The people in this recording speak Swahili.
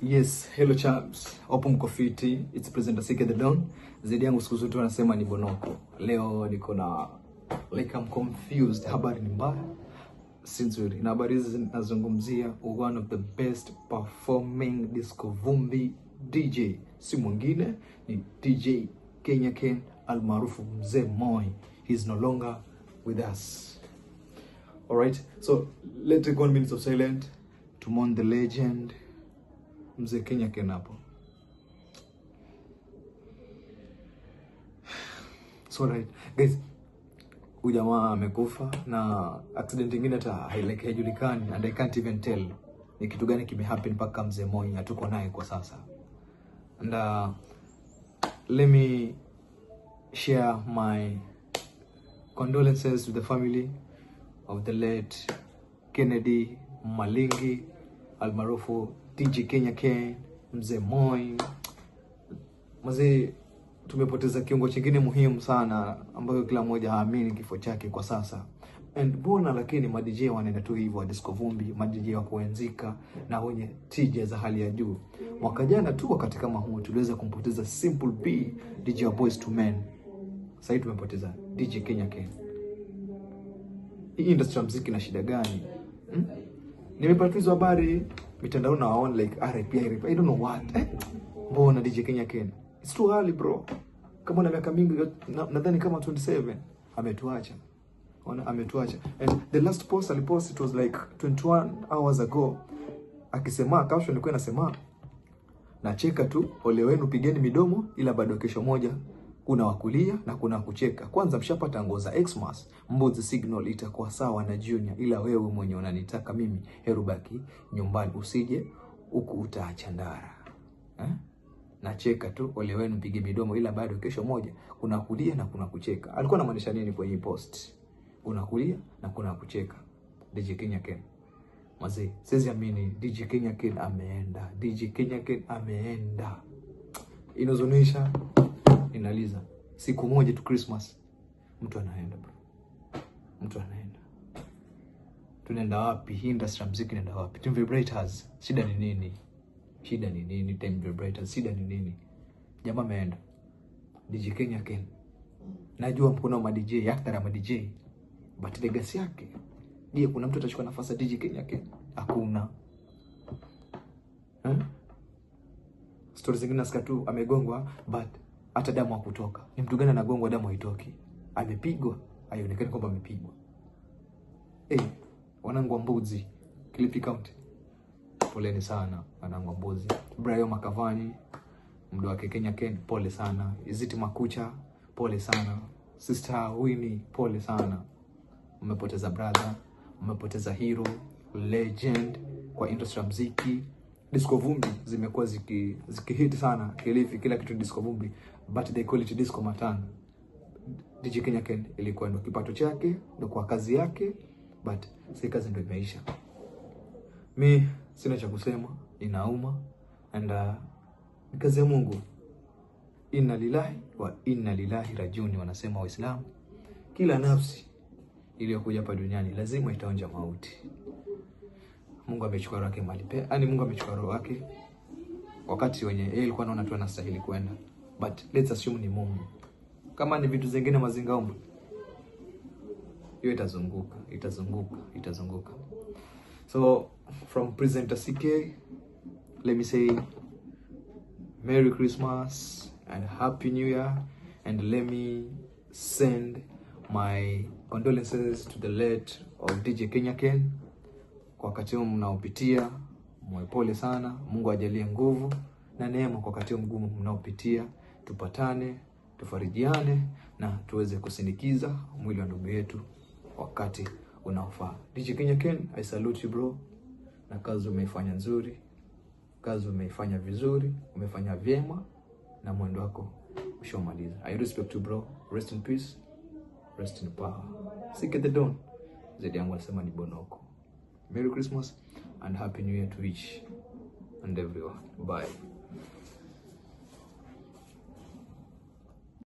Yes, hello chaps. Opo mko fiti. It's presenter CK the Don. Zaidi yangu siku zote wanasema ni Bonoko. Leo niko na I'm confused. Habari ni mbaya. Sinzuri. Na habari hizi nazungumzia one of the best performing disco vumbi DJ. Si mwingine ni DJ Kenya Ken almaarufu Mzee Moi. He's no longer with us. Alright. So let's take 1 minute of silence to mourn the legend. Mzee Kenya Ken hapo. So right, guys, huyu jamaa amekufa na accident nyingine hata haijulikani and I can't even tell ni kitu gani kimehappen mpaka Mzee Moi hatuko naye kwa sasa. And let me share my condolences to the family of the late Kennedy Malingi almaarufu DJ Kenya Ken, Mzee Moi. Mzee, tumepoteza kiungo chingine muhimu sana ambayo kila mmoja haamini kifo chake kwa sasa. And bona lakini ma-DJ wanaenda tu hivyo disco vumbi, ma-DJ wa kuenzika na wenye tija za hali ya juu. Mwaka jana tu wakati kama huu tuliweza kumpoteza Simple B, DJ wa Boys to Men. Sasa hivi tumepoteza DJ Kenya Ken. Hii industry ya muziki na shida gani? Nimepatizwa habari mitandao na waone like RIP. I don't know what. Mbona DJ Kenya Ken? It's too early bro. Kama na miaka mingi nadhani kama 27 ametuacha. Ametuacha. And the last post alipost it was like 21 hours ago. Akisema caption ilikuwa inasema nacheka tu, ole wenu pigeni midomo ila bado kesho moja kuna wakulia na kuna kucheka. Kwanza mshapata nguo za Xmas, Mbuzi Signal itakuwa sawa na Junior, ila wewe mwenye unanitaka mimi herubaki nyumbani usije huku utaacha ndara. Nacheka tu, ole wenu pige midomo ila bado kesho moja kuna kulia na kuna kucheka. Alikuwa anamaanisha nini kwa hii post? Kuna kulia na kuna kucheka. DJ Kenya Ken. Mzee, siwezi amini DJ Kenya Ken ameenda. DJ Kenya Ken ameenda. Inazonisha inaliza siku moja tu Christmas mtu anaenda bro. Mtu anaenda. Tunaenda wapi? Hii industry ya muziki inaenda wapi? Time Vibrators, shida ni nini? Shida ni nini? Time Vibrators, shida ni nini? Jamaa ameenda. DJ Kenya Ken. Najua mkono wa DJ, actor wa DJ. But legacy yake. Je, kuna mtu atachukua nafasi ya DJ Kenya Ken? Hakuna. Stories zingine nasikia tu amegongwa but hata damu hakutoka. Ni mtu gani anagongwa damu haitoki? Amepigwa, haionekani kwamba amepigwa. Wanangu wa Mbuzi, Kilifi County. Poleni sana wanangu wa Mbuzi. Brayo Makavani, mdo wake Kenya Ken, pole sana. Iziti Makucha, pole sana. Sister Winnie, pole sana. Mmepoteza brother, mmepoteza hero, legend kwa industry ya muziki. Disco vumbi zimekuwa zikihit sana Kilifi, kila kitu disco vumbi, but they call it disco matanga. DJ Kenya Ken ilikuwa ndo kipato chake, ndo kwa kazi yake, but si kazi ndo imeisha. Mi sina cha kusema, inauma and ni kazi ya Mungu. Inna lillahi wa inna ilaihi rajiun wanasema Waislamu. Kila nafsi iliyokuja hapa duniani lazima itaonja mauti. Mungu amechukua roho yake mahali pe. Mungu amechukua roho yake wakati wenye yeye alikuwa anaona tu anastahili kwenda. But let's assume ni Mungu. Kama ni vitu zingine mazingaomba, hiyo itazunguka. So from presenter CK, let me say Merry Christmas and Happy New Year, and let me send my condolences to the late of DJ Kenya Ken. Kwa wakati huu mnaopitia, mwepole sana. Mungu ajalie nguvu na neema kwa wakati huu mgumu mnaopitia. Tupatane, tufarijiane na tuweze kusindikiza mwili wa ndugu yetu wakati unaofaa. DJ Kenya Ken, I salute you bro. Na kazi umeifanya nzuri. Kazi umeifanya vizuri, umefanya vyema na mwendo wako ushamaliza. I respect you bro. Rest in peace. Rest in power. CK the Don. Zaidi yangu anasema ni Bonoko. Merry Christmas and Happy New Year to each and everyone. Bye.